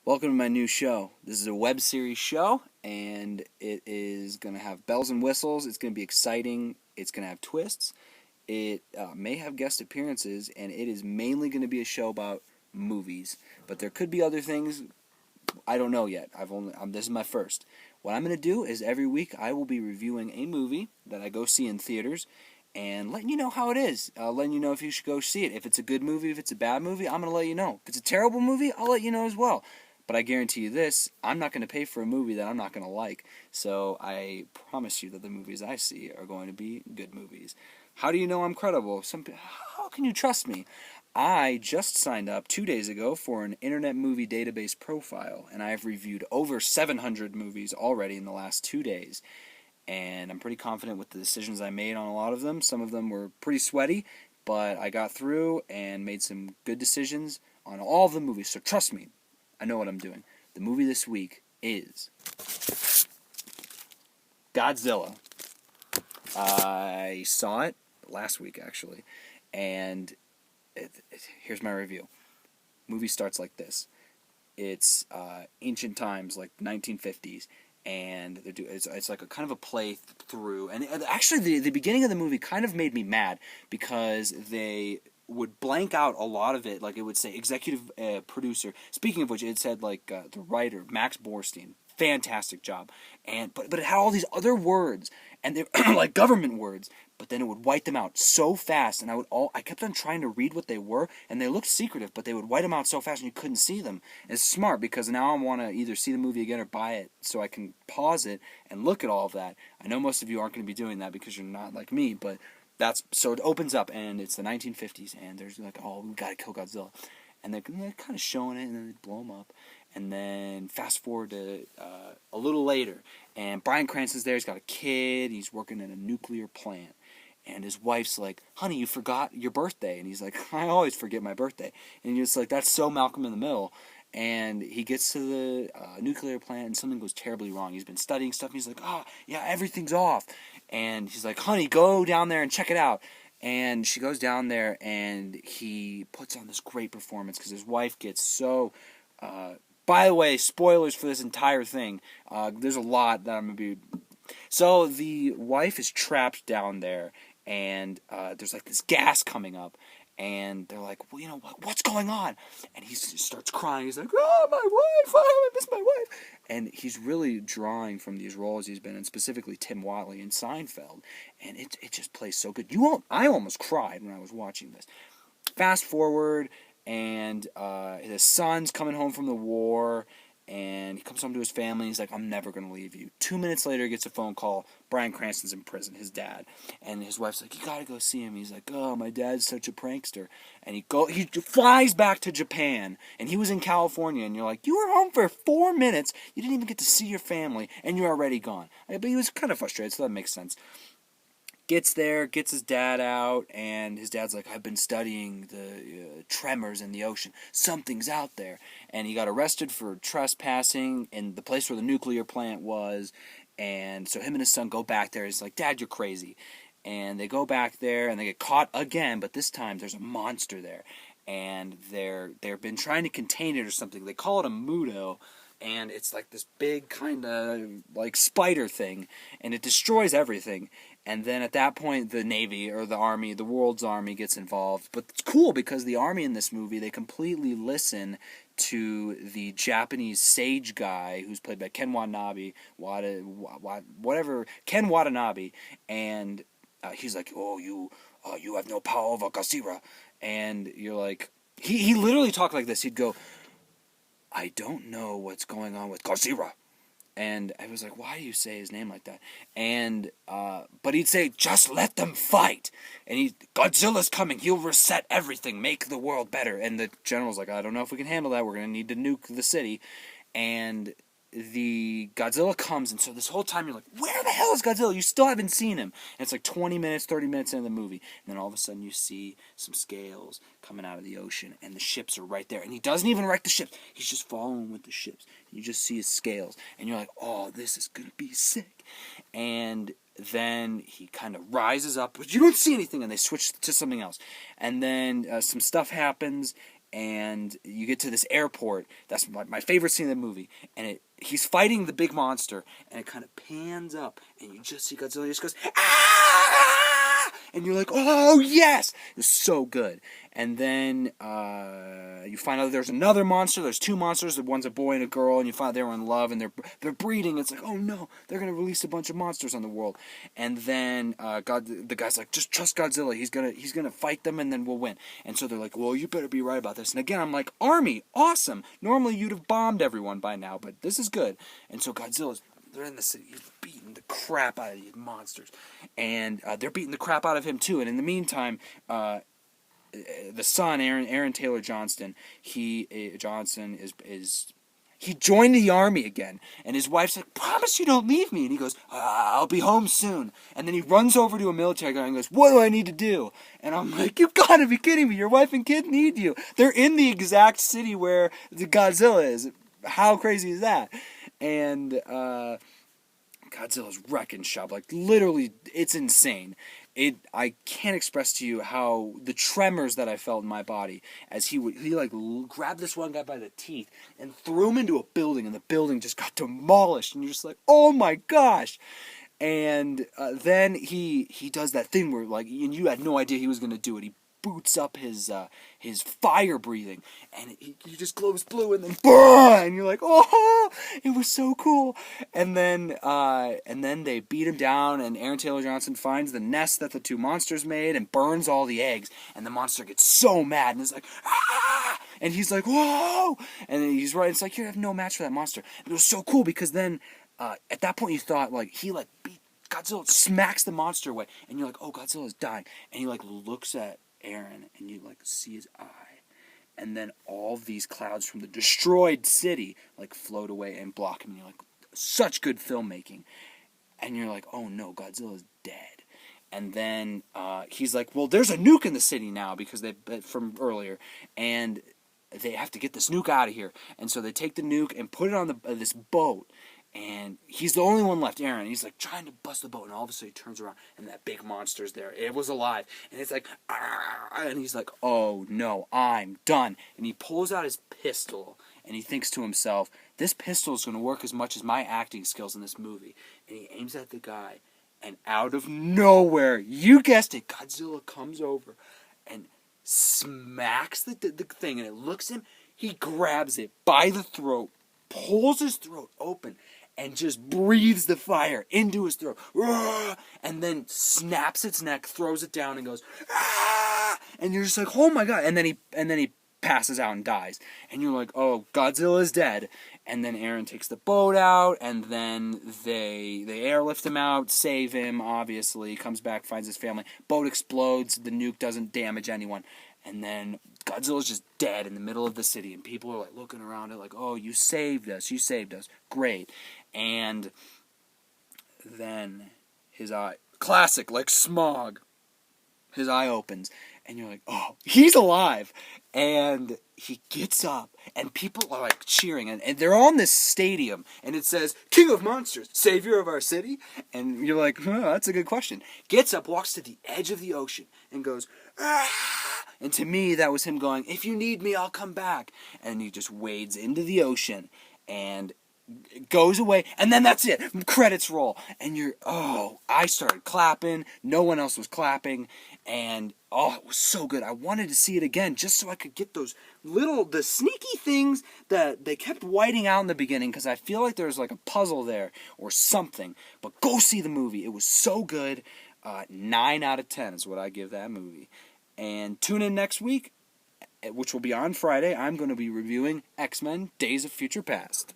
Welcome to my new show. This is a web series show, and it is going to have bells and whistles. It's going to be exciting. It's going to have twists. It may have guest appearances, and it is mainly going to be a show about movies. But there could be other things. I don't know yet. This is my first. What I'm going to do is every week I will be reviewing a movie that I go see in theaters, and letting you know how it is. Letting you know if you should go see it. If it's a good movie, if it's a bad movie, I'm going to let you know. If it's a terrible movie, I'll let you know as well. But I guarantee you this, I'm not going to pay for a movie that I'm not going to like. So I promise you that the movies I see are going to be good movies. How do you know I'm credible? How can you trust me? I just signed up 2 days ago for an Internet Movie Database profile, and I've reviewed over 700 movies already in the last 2 days. And I'm pretty confident with the decisions I made on a lot of them. Some of them were pretty sweaty, but I got through and made some good decisions on all of the movies. So trust me, I know what I'm doing. The movie this week is Godzilla. I saw it last week, actually, and here's my review. Movie starts like this. It's ancient times, like 1950s, and it's like a kind of a play through. And actually, the beginning of the movie kind of made me mad because they would blank out a lot of it. Like, it would say executive producer. Speaking of which, it said like the writer Max Borstein, fantastic job. But it had all these other words, and they're like government words. But then it would white them out so fast, and I kept on trying to read what they were, and they looked secretive, but they would white them out so fast and you couldn't see them. And it's smart because now I want to either see the movie again or buy it so I can pause it and look at all of that. I know most of you aren't going to be doing that because you're not like me, but so it opens up, and it's the 1950s, and there's like, oh, we gotta kill Godzilla, and they're kind of showing it, and then they blow him up, and then fast forward to a little later, and Bryan Cranston's there. He's got a kid. He's working in a nuclear plant, and his wife's like, "Honey, you forgot your birthday," and he's like, "I always forget my birthday," and he's like, "That's so Malcolm in the Middle." And he gets to the nuclear plant, and something goes terribly wrong. He's been studying stuff, and he's like, "Oh, yeah, everything's off." And he's like, "Honey, go down there and check it out." And she goes down there, and he puts on this great performance because his wife gets so... by the way, spoilers for this entire thing. There's a lot that I'm going to be... So the wife is trapped down there, and there's like this gas coming up. And they're like, well, what's going on? And he starts crying. He's like, oh, my wife, I miss my wife. And he's really drawing from these roles he's been in, specifically Tim Whatley in Seinfeld. And it just plays so good. I almost cried when I was watching this. Fast forward, and his son's coming home from the war, and he comes home to his family, and he's like, I'm never going to leave you. 2 minutes later, he gets a phone call. Bryan Cranston's in prison, his dad. And his wife's like, you got to go see him. He's like, oh, my dad's such a prankster. And he flies back to Japan, and he was in California, and you're like, you were home for 4 minutes. You didn't even get to see your family, and you're already gone. But he was kind of frustrated, so that makes sense. Gets there, gets his dad out, and his dad's like, I've been studying the tremors in the ocean. Something's out there. And he got arrested for trespassing in the place where the nuclear plant was. And so him and his son go back there. He's like, Dad, you're crazy. And they go back there, and they get caught again, but this time there's a monster there. And they've been trying to contain it or something. They call it a Mudo. And it's like this big kind of like spider thing, and it destroys everything. And then at that point, the Navy or the Army, the world's army, gets involved. But it's cool because the Army in this movie, they completely listen to the Japanese sage guy who's played by Ken Watanabe, Ken Watanabe, and he's like, "Oh, you have no power over Godzilla," and you're like, he literally talked like this. He'd go, I don't know what's going on with Godzilla. And I was like, why do you say his name like that? And, but he'd say, just let them fight. And Godzilla's coming. He'll reset everything, make the world better. And the general's like, I don't know if we can handle that. We're going to need to nuke the city. And the Godzilla comes, and so this whole time you're like, where the hell is Godzilla? You still haven't seen him. And it's like 20 minutes, 30 minutes into the movie. And then all of a sudden you see some scales coming out of the ocean, and the ships are right there. And he doesn't even wreck the ships. He's just following with the ships. You just see his scales. And you're like, oh, this is going to be sick. And then he kind of rises up, but you don't see anything, and they switch to something else. And then some stuff happens, and you get to this airport. That's my favorite scene in the movie. And he's fighting the big monster, and it kind of pans up, and you just see Godzilla just goes, ah! And you're like, oh, yes! It's so good. And then you find out there's another monster. There's two monsters. One's a boy and a girl, and you find out they're in love, and they're breeding. It's like, oh, no, they're going to release a bunch of monsters on the world. And then the guy's like, just trust Godzilla. He's gonna fight them, and then we'll win. And so they're like, well, you better be right about this. And again, I'm like, Army, awesome. Normally you'd have bombed everyone by now, but this is good. And so they're in the city. He's beating the crap out of these monsters. And they're beating the crap out of him, too. And in the meantime, the son, Aaron Taylor Johnston, he joined the Army again, and his wife's like, promise you don't leave me. And he goes, I'll be home soon. And then he runs over to a military guy and goes, what do I need to do? And I'm like, you've got to be kidding me. Your wife and kid need you. They're in the exact city where the Godzilla is. How crazy is that? And Godzilla's wrecking shop. Like, literally, it's insane. I can't express to you how the tremors that I felt in my body as he grabbed this one guy by the teeth and threw him into a building, and the building just got demolished, and you're just like, oh my gosh. And then he does that thing where, like, and you had no idea he was going to do it. He boots up his fire breathing, and he just glows blue, and then and you're like, oh, it was so cool. And then they beat him down, and Aaron Taylor Johnson finds the nest that the two monsters made and burns all the eggs, and the monster gets so mad and is like, ah, and he's like, whoa, and then he's right. It's like, you have no match for that monster. And it was so cool because then at that point you thought, like, he like beat Godzilla, smacks the monster away, and you're like, oh, Godzilla's dying, and he like looks at Aaron, and you like see his eye, and then all these clouds from the destroyed city like float away and block him, and you're like, such good filmmaking. And you're like, oh no, Godzilla's dead. And then he's like, well, there's a nuke in the city now because from earlier, and they have to get this nuke out of here. And so they take the nuke and put it on this boat. And he's the only one left, Aaron. He's like trying to bust the boat, and all of a sudden he turns around, and that big monster's there. It was alive, and it's like, and he's like, oh no, I'm done. And he pulls out his pistol, and he thinks to himself, this pistol is going to work as much as my acting skills in this movie. And he aims at the guy, and out of nowhere, you guessed it, Godzilla comes over and smacks the thing, and it looks at him. He grabs it by the throat, pulls his throat open, and just breathes the fire into his throat, and then snaps its neck, throws it down, and goes, and you're just like, oh my god, and then he passes out and dies, and you're like, oh, Godzilla's dead. And then Aaron takes the boat out, and then they airlift him out, save him, obviously, comes back, finds his family, boat explodes, the nuke doesn't damage anyone, and then Godzilla's just dead in the middle of the city, and people are like looking around it like, oh, you saved us, great. And then his eye, classic, like Smog, his eye opens, and you're like, oh, he's alive. And he gets up, and people are like cheering, and they're on this stadium, and it says, King of Monsters, Savior of our city. And you're like, oh, that's a good question. Gets up, walks to the edge of the ocean, and goes, ah! And to me, that was him going, if you need me, I'll come back. And he just wades into the ocean, and goes away, and then that's it. Credits roll, and I started clapping. No one else was clapping, and it was so good. I wanted to see it again just so I could get the sneaky things that they kept whiting out in the beginning, because I feel like there's like a puzzle there or something. But go see the movie. It was so good. 9 out of 10 is what I give that movie. And tune in next week, which will be on Friday. I'm going to be reviewing X-Men Days of Future Past.